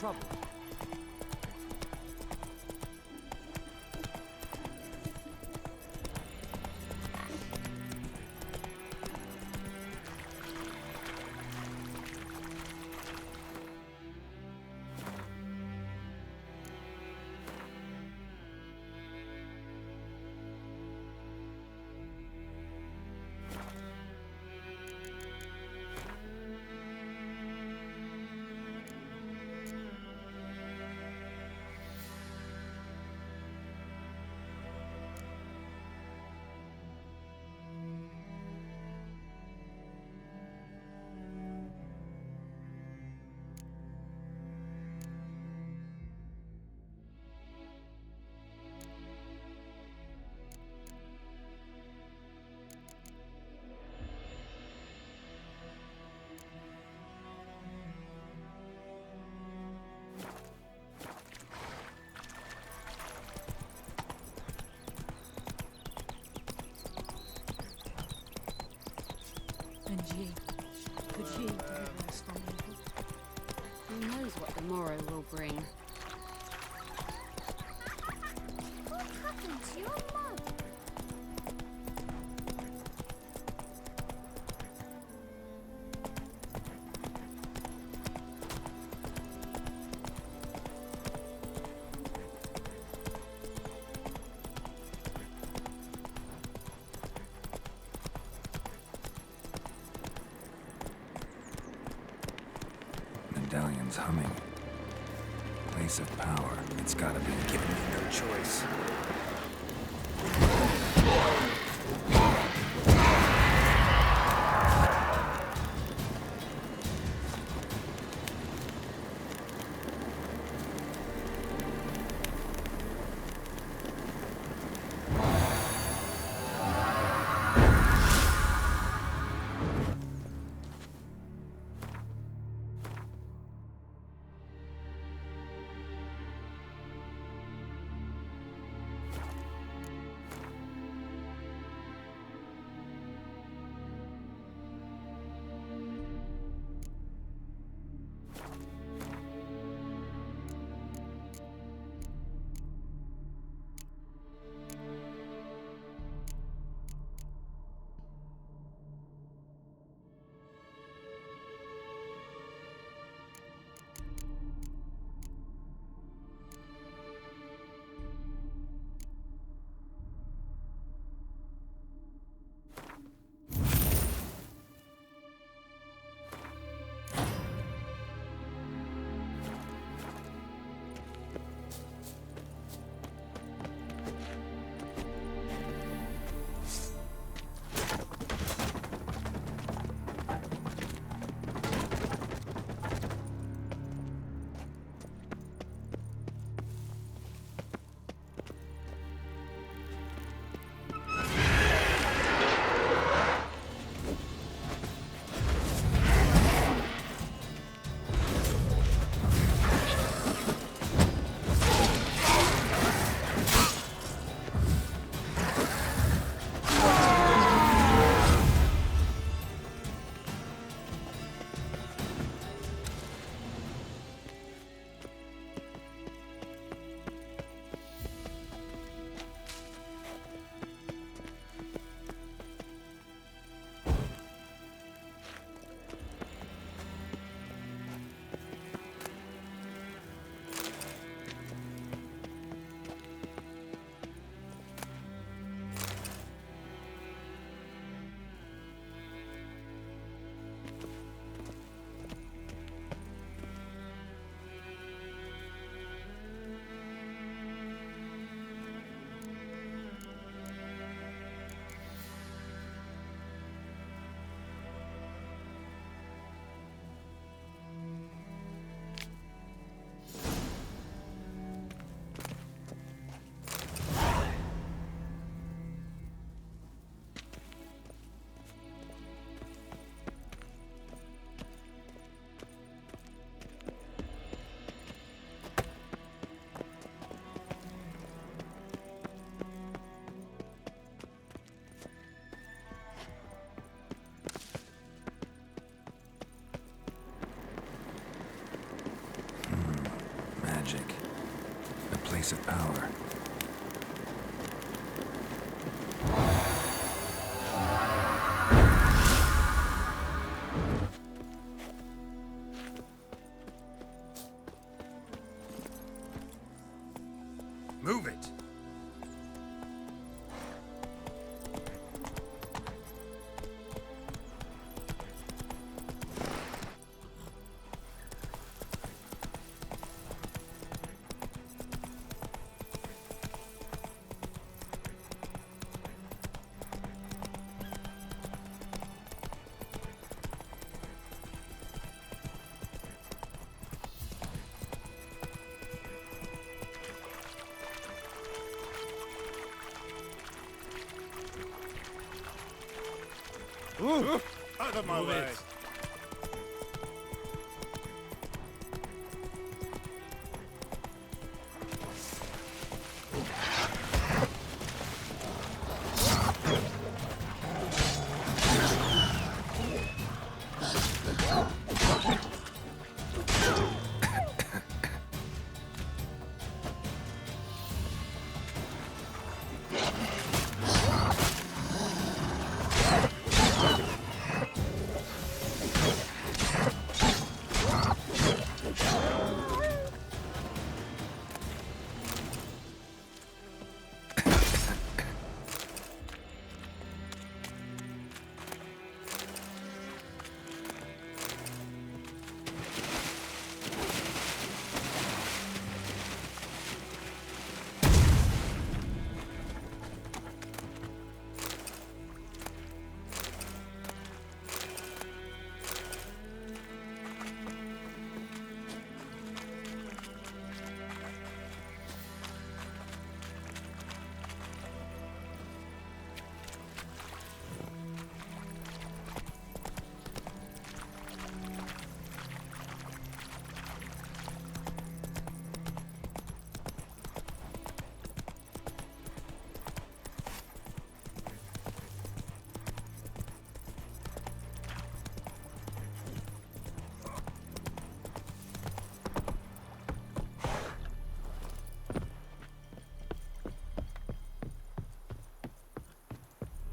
trouble. And ye, could ye deliver us from evil? Who knows what the morrow will bring? What happened to your mum? Medallion's humming. Place of power. It's gotta be giving me no choice. Place of power. Move it! Out of my way.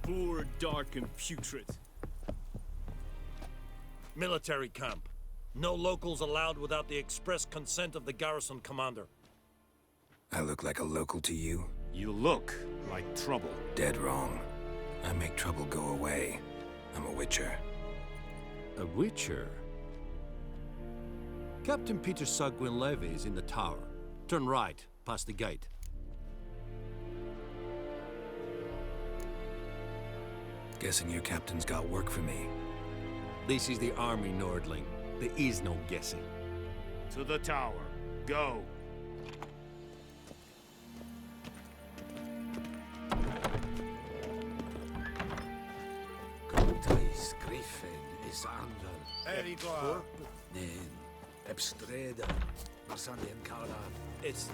Poor, dark, and putrid. Military camp. No locals allowed without the express consent of the garrison commander. I look like a local to you? You look like trouble. Dead wrong. I make trouble go away. I'm a witcher. A witcher? Captain Peter Sagwin Levy is in the tower. Turn right, past the gate. Guessing your captain's got work for me. This is the army, Nordling. There is no guessing. To the tower. Go. Contais Griffin is under. Erigor. Nen. Ebstreda. Marsandian Kala. It's...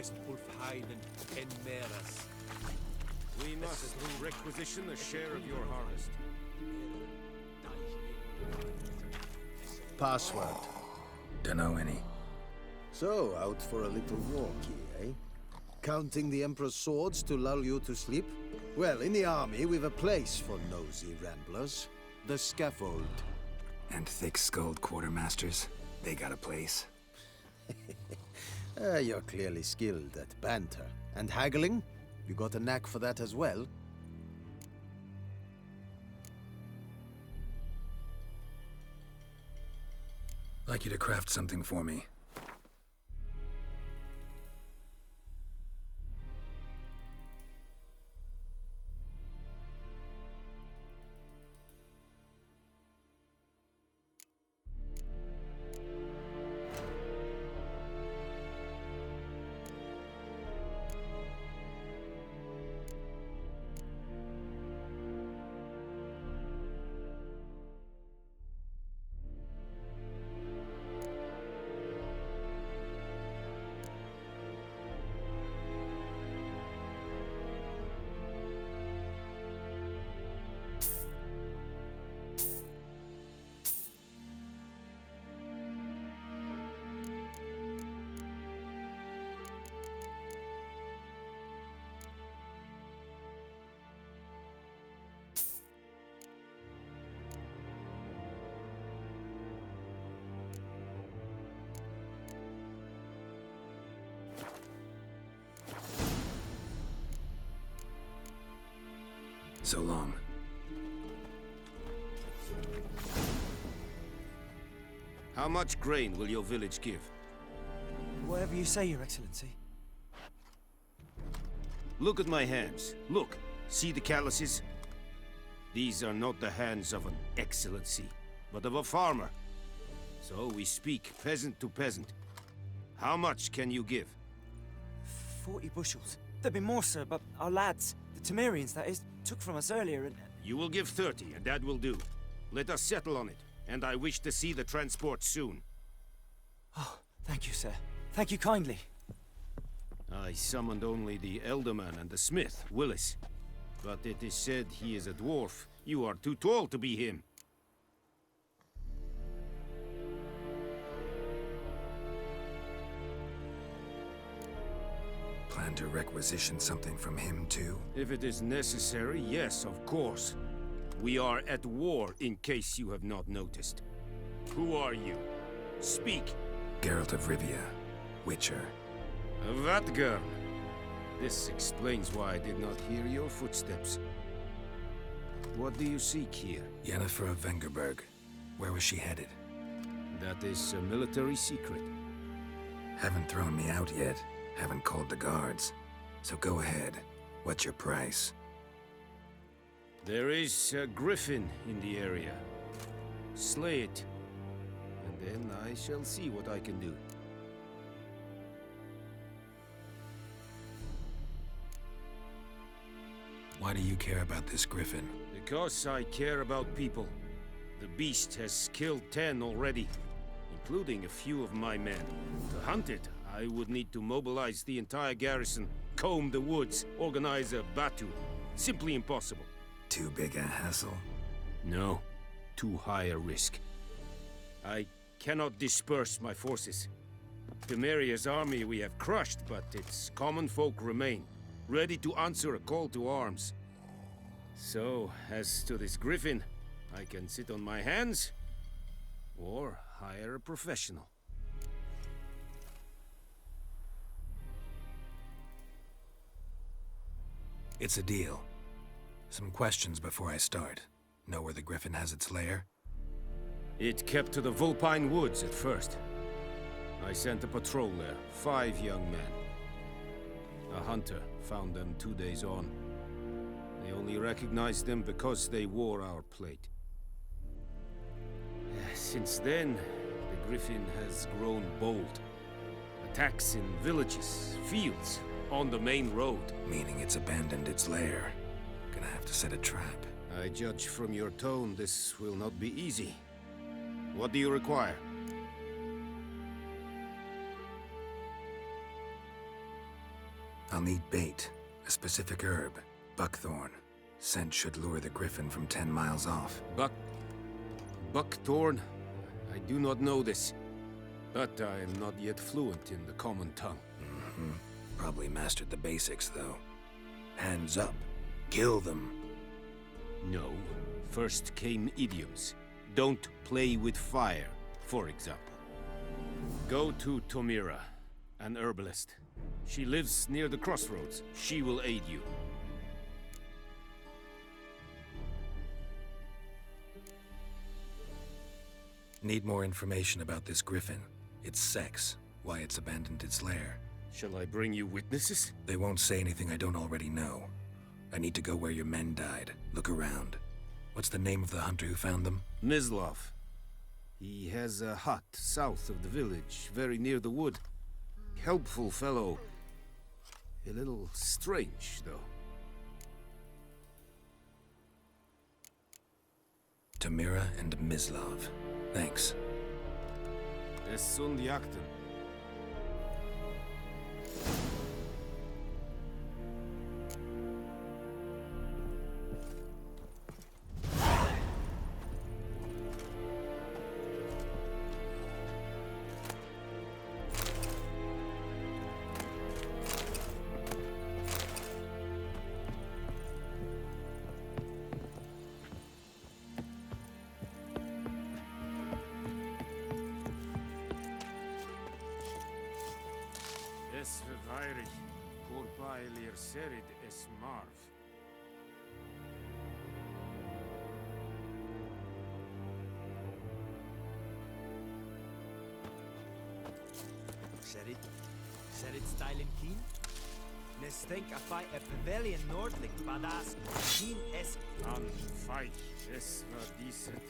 est Ulfheiden en meras. We must requisition a share of your harvest. Password. Dunno any. So, out for a little walk, eh? Counting the Emperor's swords to lull you to sleep? Well, in the army, we've a place for nosy ramblers. The scaffold. And thick-skulled quartermasters, they got a place. You're clearly skilled at banter. And haggling? You got a knack for that as well? Like you to craft something for me. So long. How much grain will your village give? Whatever you say, Your Excellency. Look at my hands. Look. See the calluses? These are not the hands of an excellency, but of a farmer. So we speak peasant to peasant. How much can you give? 40 bushels. There'd be more, sir, but our lads, the Temerians, that is, took from us earlier and... You will give 30, and that will do. Let us settle on it, and I wish to see the transport soon. Oh, thank you, sir. Thank you kindly. I summoned only the Elderman and the smith, Willis. But it is said he is a dwarf. You are too tall to be him. Plan to requisition something from him, too? If it is necessary, yes, of course. We are at war, in case you have not noticed. Who are you? Speak. Geralt of Rivia, Witcher. Vatgern. This explains why I did not hear your footsteps. What do you seek here? Yennefer of Vengerberg. Where was she headed? That is a military secret. Haven't thrown me out yet. Haven't called the guards. So go ahead. What's your price? There is a griffin in the area. Slay it. And then I shall see what I can do. Why do you care about this griffin? Because I care about people. The beast has killed 10 already, including a few of my men. To hunt it, I would need to mobilize the entire garrison, comb the woods, organize a batu. Simply impossible. Too big a hassle? No. Too high a risk. I cannot disperse my forces. Temeria's army we have crushed, but its common folk remain, ready to answer a call to arms. So, as to this griffin, I can sit on my hands, or hire a professional. It's a deal. Some questions before I start. Know where the griffin has its lair? It kept to the Vulpine Woods at first. I sent a patrol there, 5 young men. A hunter found them 2 days on. They only recognized them because they wore our plate. Since then, the griffin has grown bold. Attacks in villages, fields, on the main road. Meaning it's abandoned its lair. Gonna have to set a trap. I judge from your tone this will not be easy. What do you require? I'll need bait, a specific herb, buckthorn. Scent should lure the griffin from 10 miles off. Buckthorn? I do not know this, but I am not yet fluent in the common tongue. Probably mastered the basics, though. Hands up. Kill them. No. First came idioms. Don't play with fire, for example. Go to Tomira, an herbalist. She lives near the crossroads. She will aid you. Need more information about this griffin. Its sex, why it's abandoned its lair. Shall I bring you witnesses? They won't say anything I don't already know. I need to go where your men died. Look around. What's the name of the hunter who found them? Mislav. He has a hut south of the village, very near the wood. Helpful fellow. A little strange, though. Tamira and Mislav. Thanks. Es sunt jakten. Es verweirig, corpailir serid es marv. Serid style in keen? Nes think afai a pavilion nordlich badas keen es An feich, es verdieset,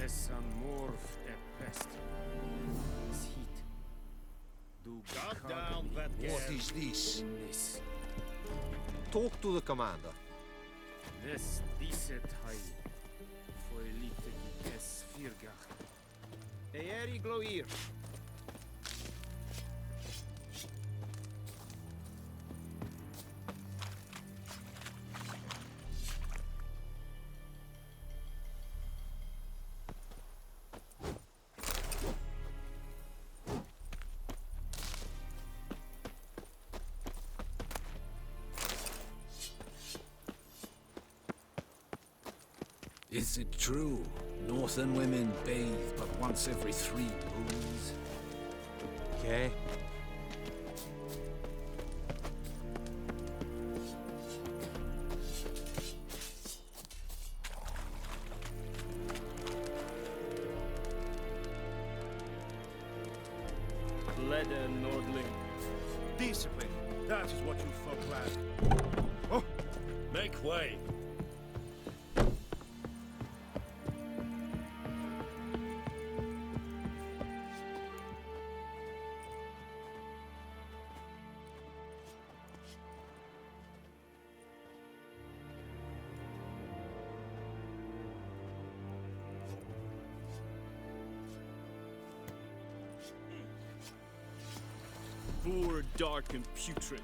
es an morv e pest. Es heat. Du Shut down that What is this? This. Talk to the commander. Des diset hai. Foelite es virgach. Eeri gloir. Is it true? Northern women bathe but once every 3 moons? Okay. Leder Nordling. Discipline. That is what you folk lack. Oh, make way. Poor, dark, and putrid.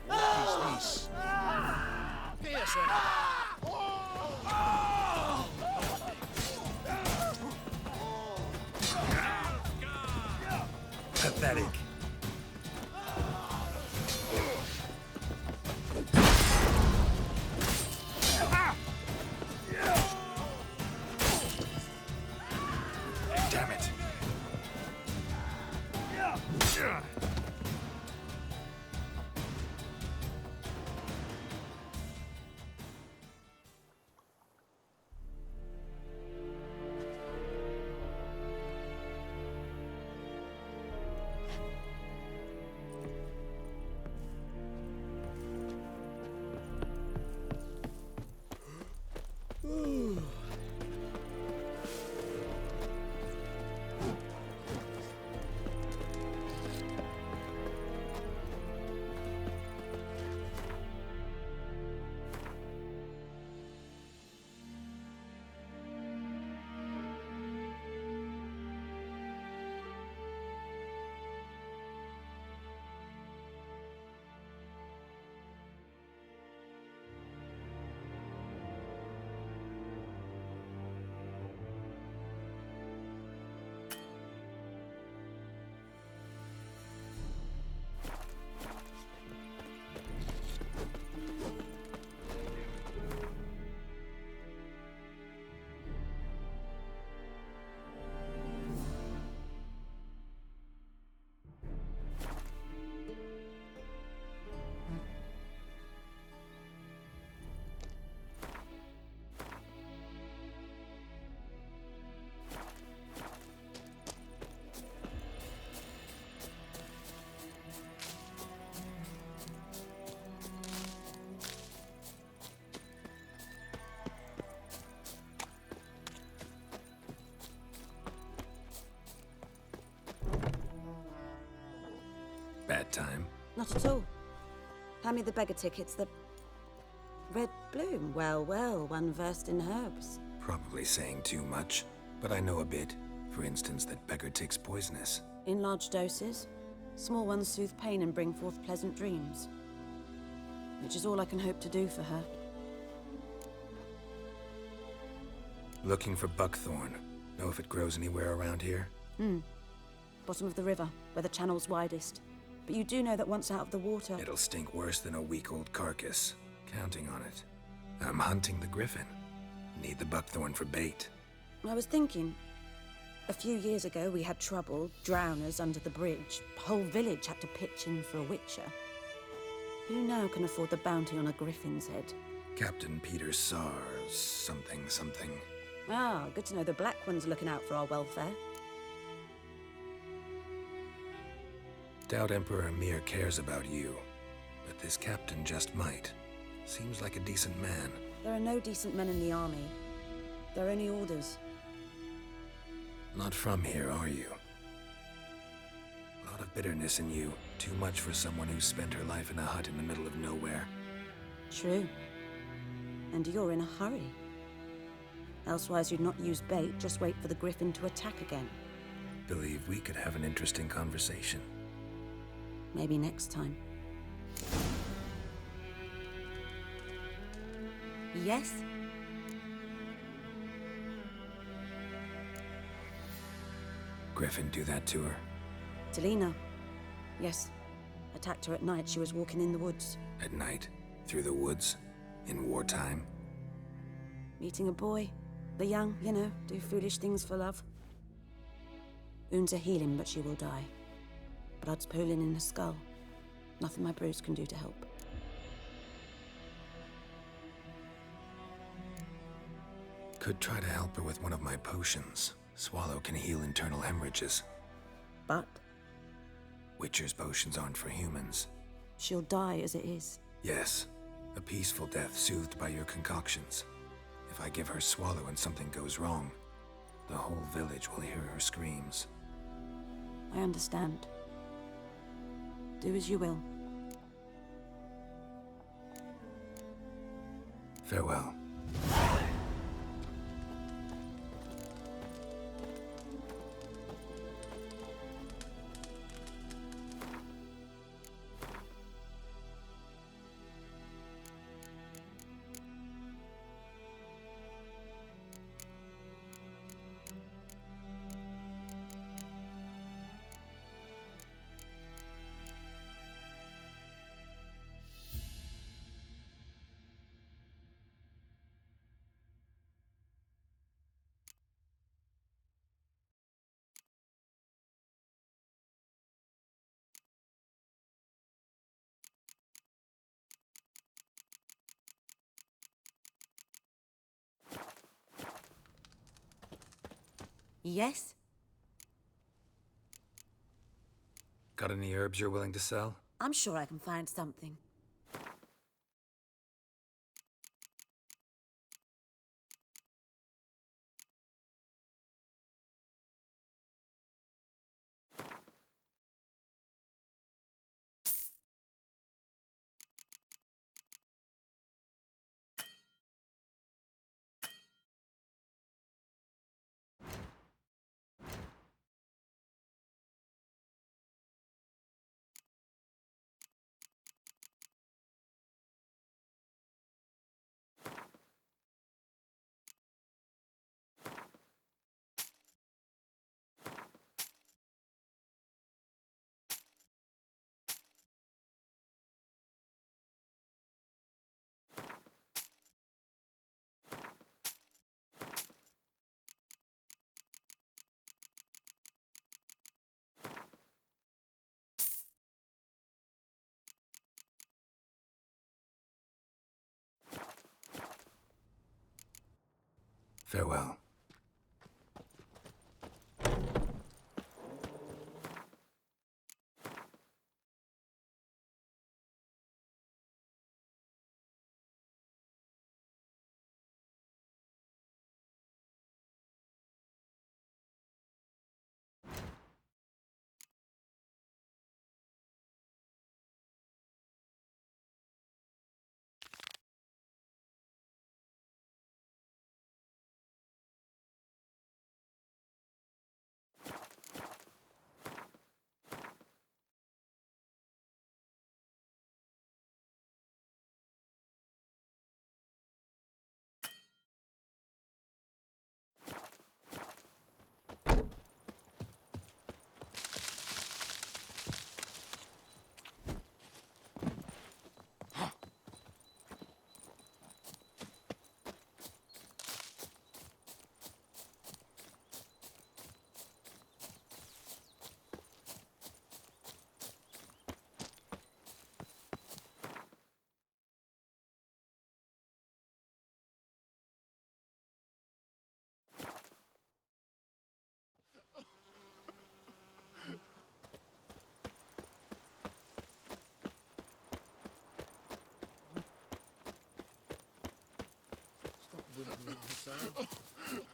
What is this? Fearsome! Pathetic. Damn it. Bad time? Not at all. Hand me the beggar tickets, the... Red bloom. Well, well, one versed in herbs. Probably saying too much, but I know a bit. For instance, that beggar tick's poisonous. In large doses. Small ones soothe pain and bring forth pleasant dreams. Which is all I can hope to do for her. Looking for buckthorn. Know if it grows anywhere around here? Bottom of the river, where the channel's widest. But you do know that once out of the water... It'll stink worse than a week-old carcass. Counting on it. I'm hunting the griffin. Need the buckthorn for bait. I was thinking... A few years ago, we had trouble, drowners under the bridge. The whole village had to pitch in for a witcher. Who now can afford the bounty on a griffin's head? Captain Peter Sars, something. Ah, good to know the Black One's looking out for our welfare. Doubt Emperor Emir cares about you, but this captain just might. Seems like a decent man. There are no decent men in the army. There are only orders. Not from here, are you? A lot of bitterness in you. Too much for someone who spent her life in a hut in the middle of nowhere. True. And you're in a hurry. Elsewise you'd not use bait, just wait for the griffin to attack again. Believe we could have an interesting conversation. Maybe next time. Yes? Griffin do that to her? Talina. Yes. Attacked her at night. She was walking in the woods. At night? Through the woods? In wartime? Meeting a boy. The young, you know, do foolish things for love. Wounds are healing, but she will die. Blood's pooling in her skull. Nothing my bruise can do to help. Could try to help her with one of my potions. Swallow can heal internal hemorrhages. But? Witcher's potions aren't for humans. She'll die as it is. Yes. A peaceful death soothed by your concoctions. If I give her Swallow and something goes wrong, the whole village will hear her screams. I understand. Do as you will. Farewell. Yes? Got any herbs you're willing to sell? I'm sure I can find something. Farewell.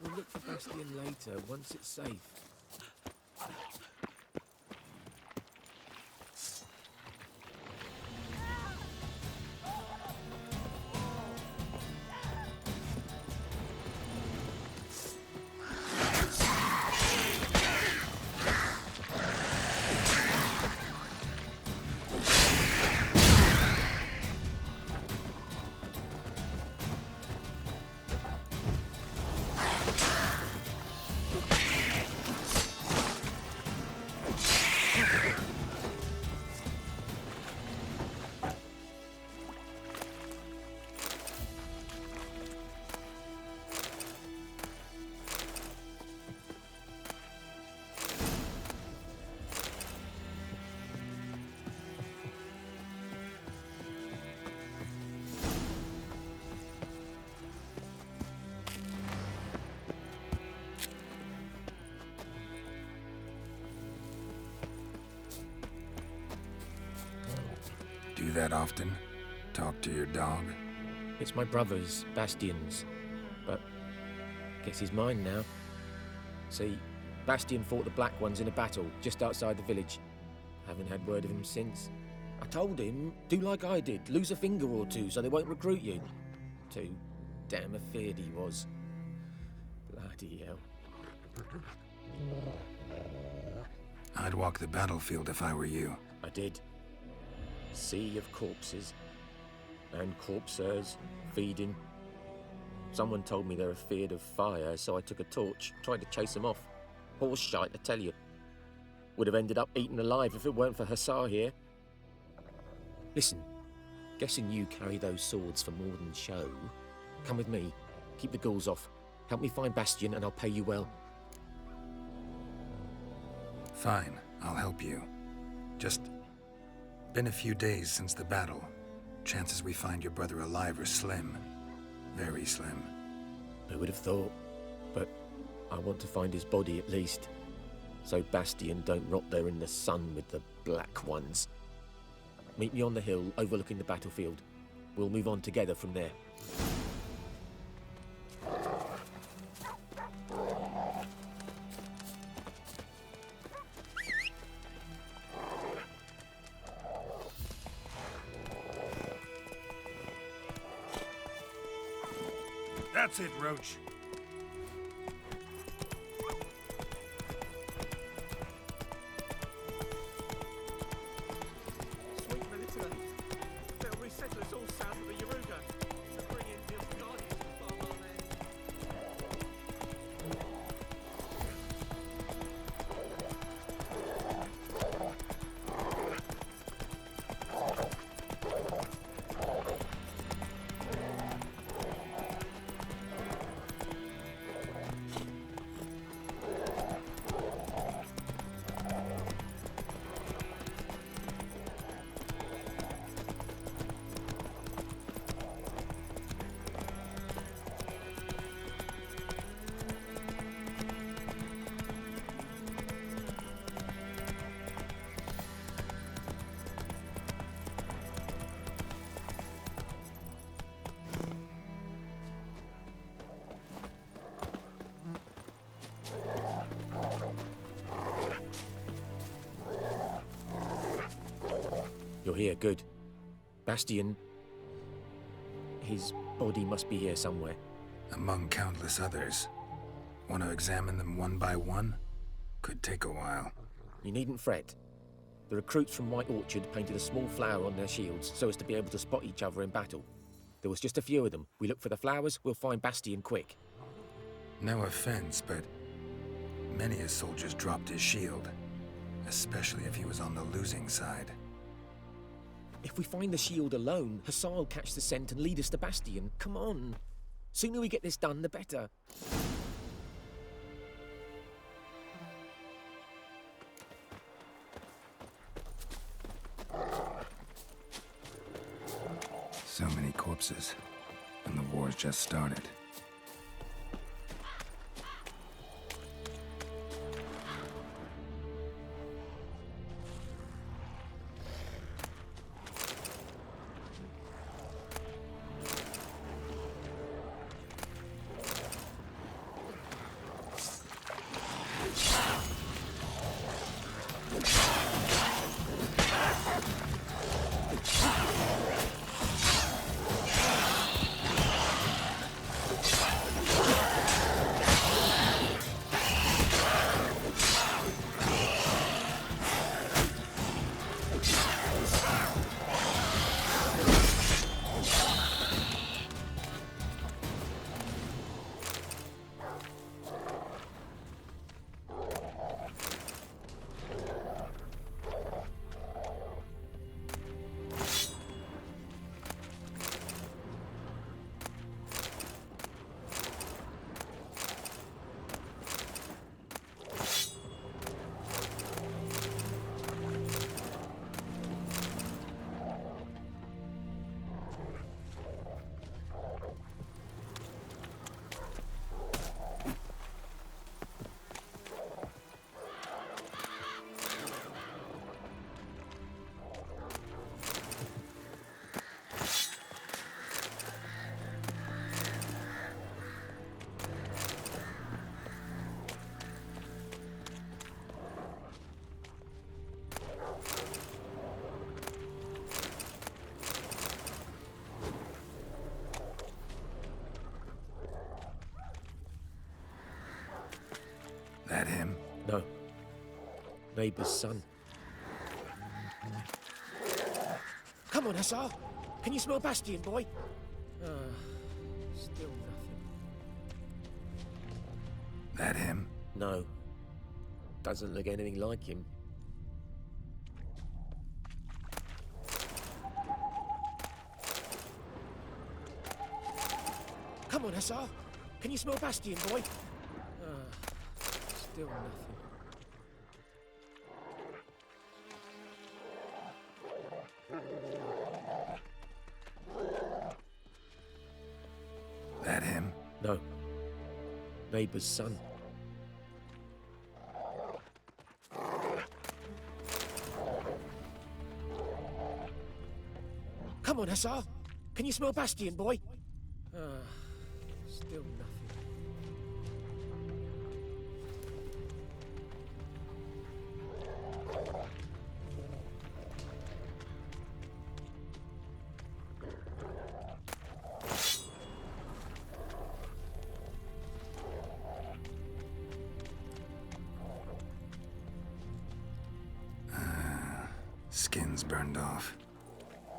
We'll look for Bastion later, once it's safe. Do that often? Talk to your dog? It's my brother's, Bastion's. But guess he's mine now. See, Bastion fought the Black Ones in a battle just outside the village. Haven't had word of him since. I told him, do like I did, lose a finger or two so they won't recruit you. Too damn afeard he was. Bloody hell. I'd walk the battlefield if I were you. I did. Sea of corpses. And corpsers, feeding. Someone told me they're afeard of fire, so I took a torch, tried to chase them off. Horse shite, I tell you. Would have ended up eaten alive if it weren't for Hussar here. Listen, guessing you carry those swords for more than show. Come with me, keep the ghouls off. Help me find Bastion and I'll pay you well. Fine, I'll help you. Just been a few days since the battle. Chances we find your brother alive are slim. Very slim. Who would have thought? But I want to find his body at least. So Bastion don't rot there in the sun with the Black Ones. Meet me on the hill overlooking the battlefield. We'll move on together from there. That's it, Roach. Sweet military. They'll resettle us all south of the Yaruga. To bring in the Guardians from far land. You're here, good. Bastion... his body must be here somewhere. Among countless others. Want to examine them one by one? Could take a while. You needn't fret. The recruits from White Orchard painted a small flower on their shields so as to be able to spot each other in battle. There was just a few of them. We look for the flowers, we'll find Bastion quick. No offense, but many a soldier's dropped his shield. Especially if he was on the losing side. If we find the shield alone, Hussar will catch the scent and lead us to Bastion. Come on. Sooner we get this done, the better. So many corpses. And the war's just started. No. Neighbour's son. Come on, Hussar. Can you smell Bastion, boy? Still nothing. That him? No. Doesn't look anything like him. Come on, Hussar. Can you smell Bastion, boy? Still nothing. That him? No. Neighbour's son. Come on, Hussar. Can you smell Bastion, boy? Still nothing. Skin's burned off.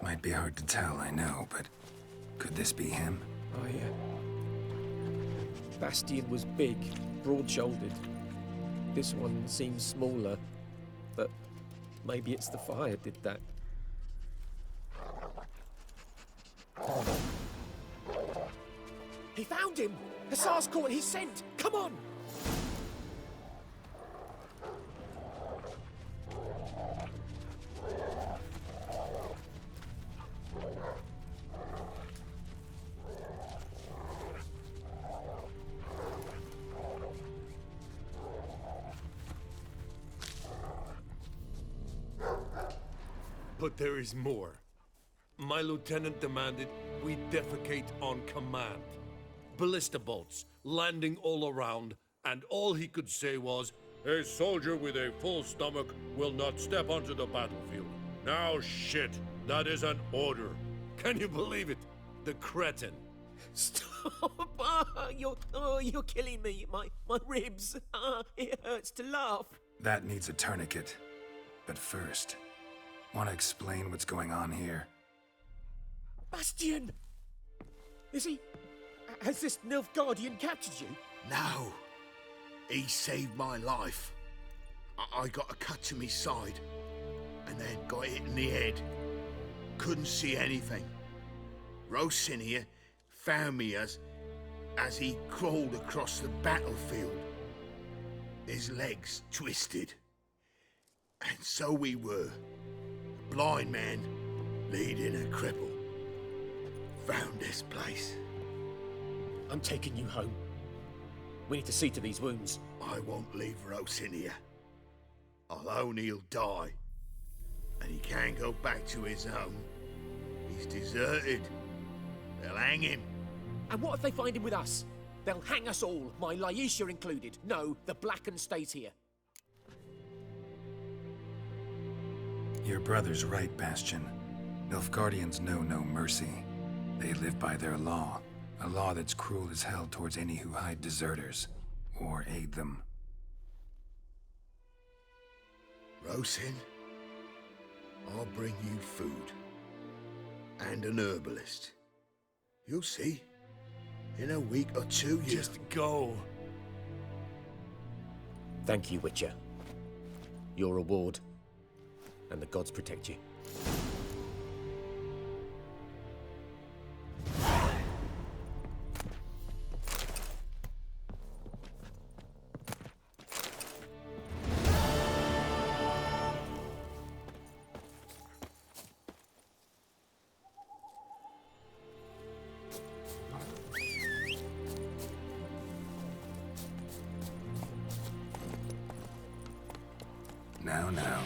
Might be hard to tell, I know, but could this be him? Oh, yeah. Bastion was big, broad-shouldered. This one seems smaller, but maybe it's the fire did that. He found him! Hussar's caught his scent! Come on! But there is more. My lieutenant demanded we defecate on command. Ballista bolts, landing all around, and all he could say was, "A soldier with a full stomach will not step onto the battlefield." Now shit, that is an order. Can you believe it? The cretin. Stop! You're killing me. My ribs. It hurts to laugh. That needs a tourniquet. But first, want to explain what's going on here? Bastion! Is he... Has this Nilfgaardian captured you? No. He saved my life. I got a cut to my side, and then got hit in the head. Couldn't see anything. Rosin here found me as he crawled across the battlefield. His legs twisted. And so we were. A blind man leading a cripple. Found this place. I'm taking you home. We need to see to these wounds. I won't leave Rosin here. Alone he'll die. And he can't go back to his home. He's deserted. They'll hang him. And what if they find him with us? They'll hang us all, my Laisha included. No, the Blacken stays here. Your brother's right, Bastion. Nilfgaardians know no mercy. They live by their law. A law that's cruel as hell towards any who hide deserters or aid them. Rosin, I'll bring you food. And an herbalist. You'll see. In a week or two, you... Just go. Thank you, Witcher. Your reward. And the gods protect you. Now.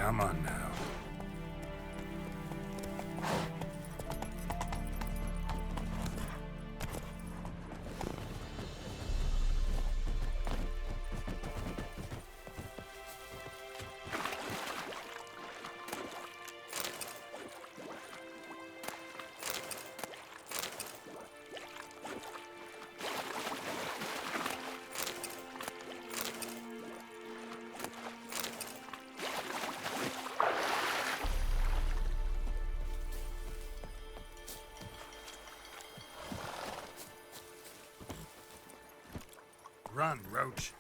Come on now. Run, Roach.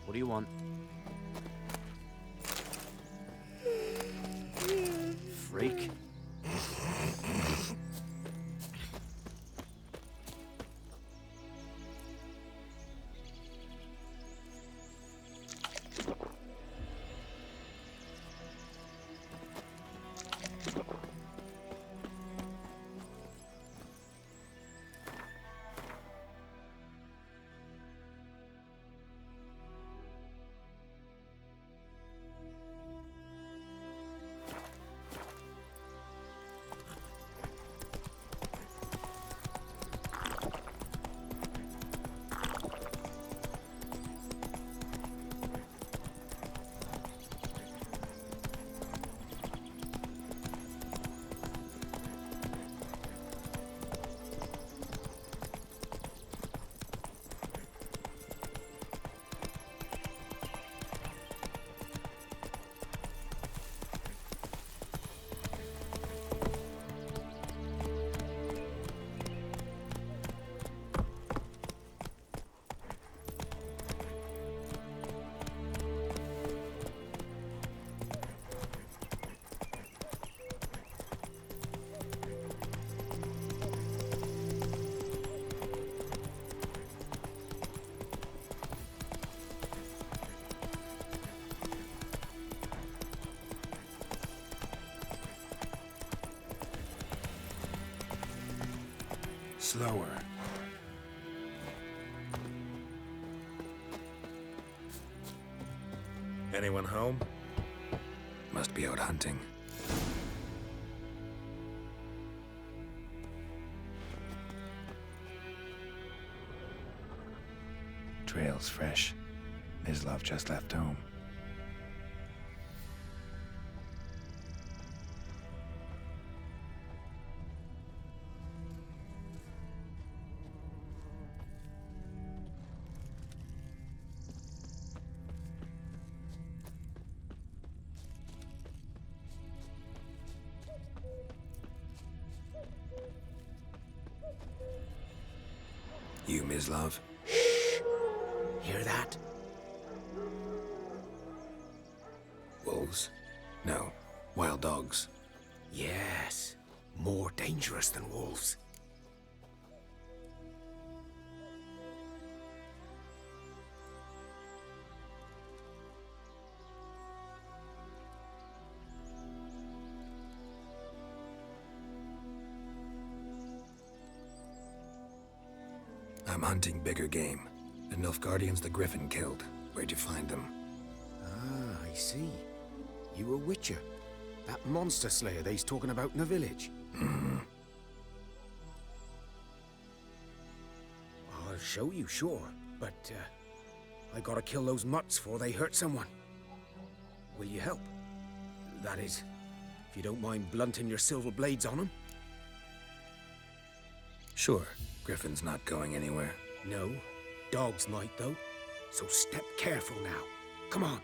What do you want? Freak. Slower. Anyone home? Must be out hunting. Trail's fresh. Mislav just left home. creatures, love. Hear that? Wolves? No. Wild dogs. Yes. More dangerous than wolves. I'm hunting bigger game. The Nilfgaardians the Griffin killed. Where'd you find them? Ah, I see. You a witcher. That monster slayer they's talking about in the village. Mm-hmm. I'll show you, sure. But, I gotta kill those mutts before they hurt someone. Will you help? That is, if you don't mind blunting your silver blades on them. Sure. Griffin's not going anywhere. No. Dogs might, though. So step careful now. Come on.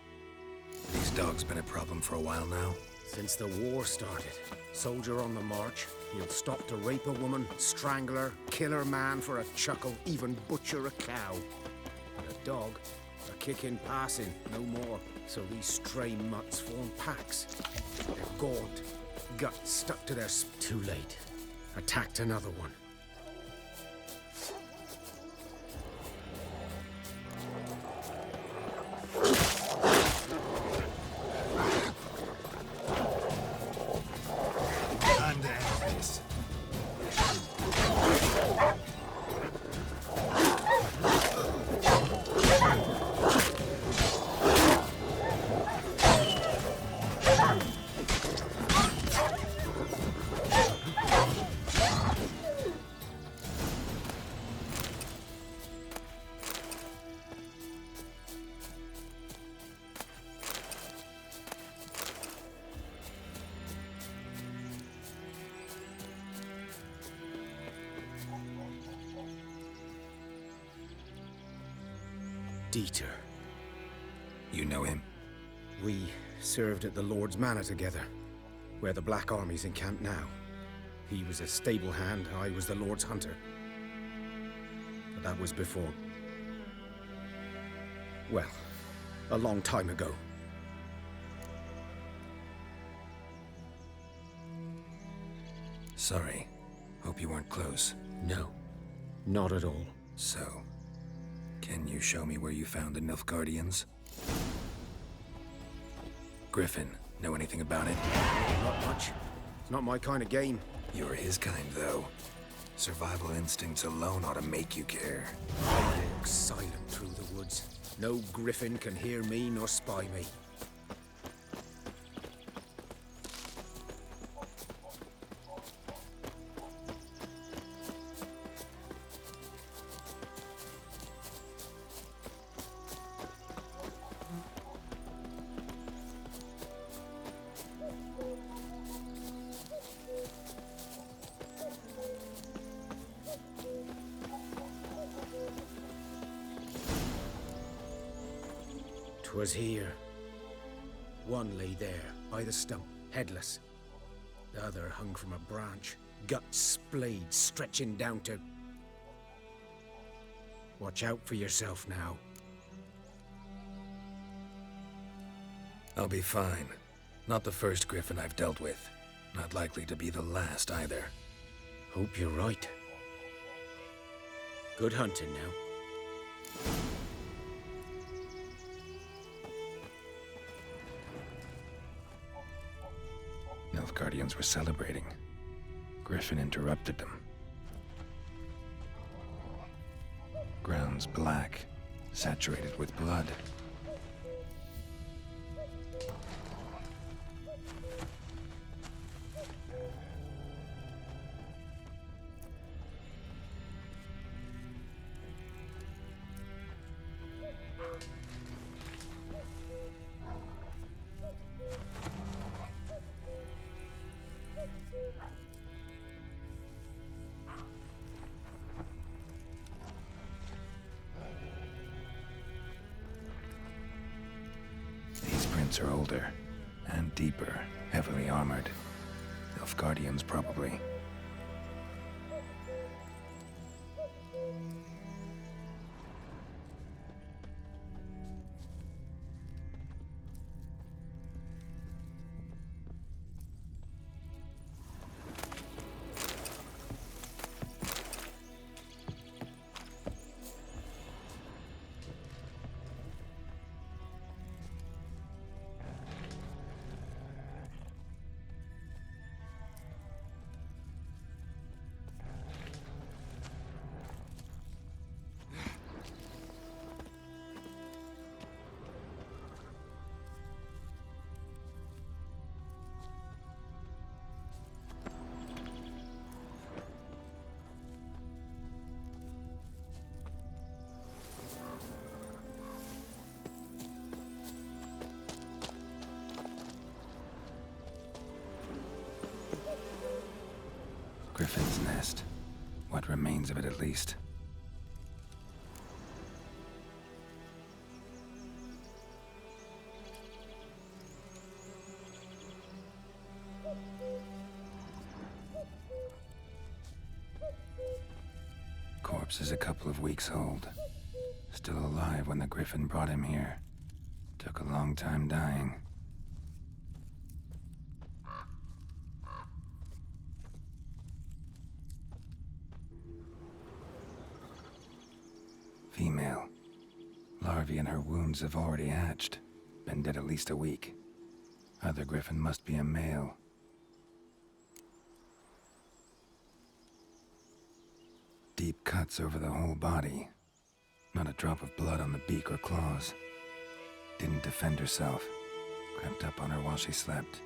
These dogs been a problem for a while now? Since the war started. Soldier on the march. He'll stop to rape a woman, strangle her, kill her man for a chuckle, even butcher a cow. But a dog, a kick in passing, no more. So these stray mutts form packs. They're gaunt, guts stuck to their Too late. Attacked another one. Dieter. You know him? We served at the Lord's Manor together, where the Black Army's encamped now. He was a stable hand, I was the Lord's hunter. But that was before. Well, a long time ago. Sorry. Hope you weren't close. No, not at all. So, can you show me where you found the Nilfgaardians? Griffin, know anything about it? Not much. It's not my kind of game. You're his kind, though. Survival instincts alone ought to make you care. I walk silent through the woods. No griffin can hear me nor spy me. 'Twas here. One lay there, by the stump, headless. The other hung from a branch, guts splayed, stretching down to... Watch out for yourself now. I'll be fine. Not the first griffin I've dealt with. Not likely to be the last, either. Hope you're right. Good hunting now. Nilfgaardians were celebrating. Griffin interrupted them. Ground's black, saturated with blood. Are older and deeper, heavily armored. Nilfgaardians, probably. Griffin's nest. What remains of it, at least. Corpse is a couple of weeks old. Still alive when the Griffin brought him here. Took a long time dying. Female. Larvae in her wounds have already hatched. Been dead at least a week. Other Griffin must be a male. Deep cuts over the whole body. Not a drop of blood on the beak or claws. Didn't defend herself. Crept up on her while she slept.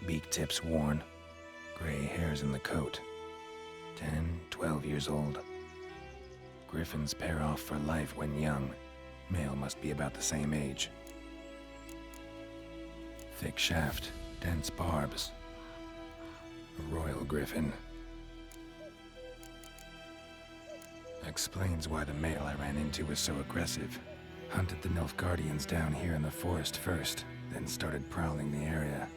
Beak tips worn. Gray hairs in the coat. 10, 12 years old. Griffins pair off for life when young. Male must be about the same age. Thick shaft, dense barbs. A royal griffin. Explains why the male I ran into was so aggressive. Hunted the Nilfgaardians down here in the forest first, then started prowling the area.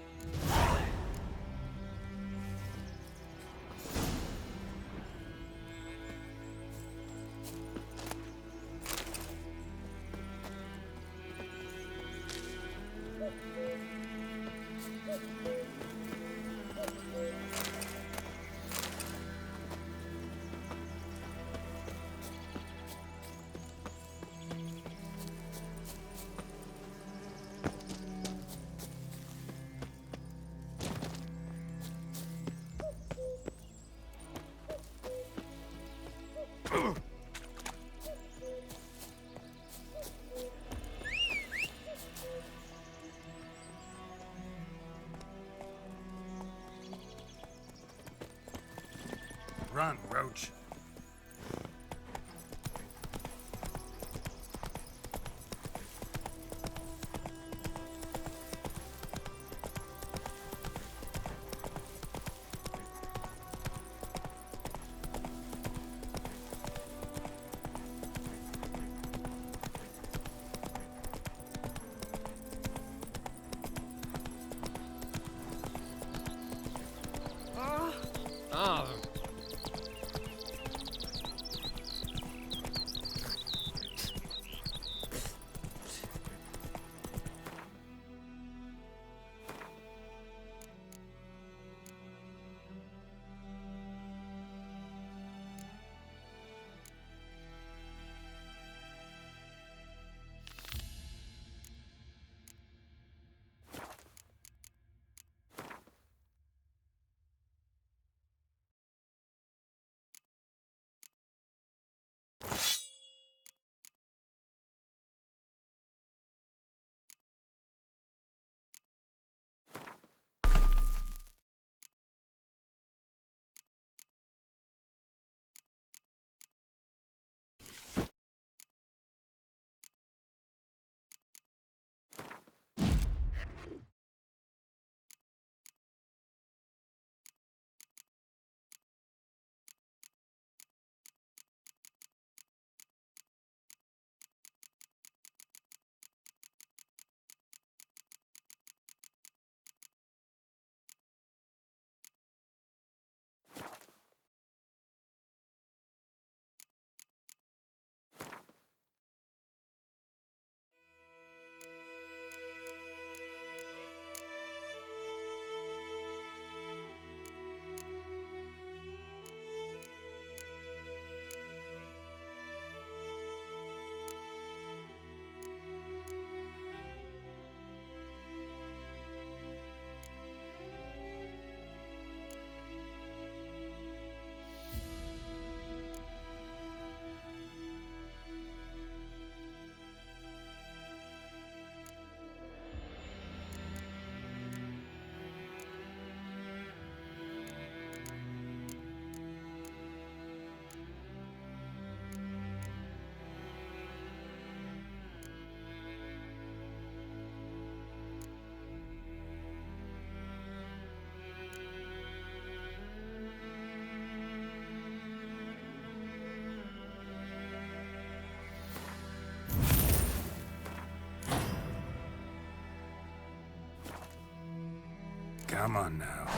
Come on now.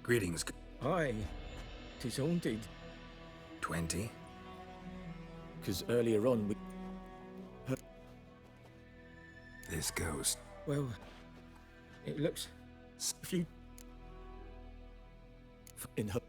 Greetings. Aye, 'tis haunted. 20? Because earlier on we... This ghost. Well, it looks... If you... in her...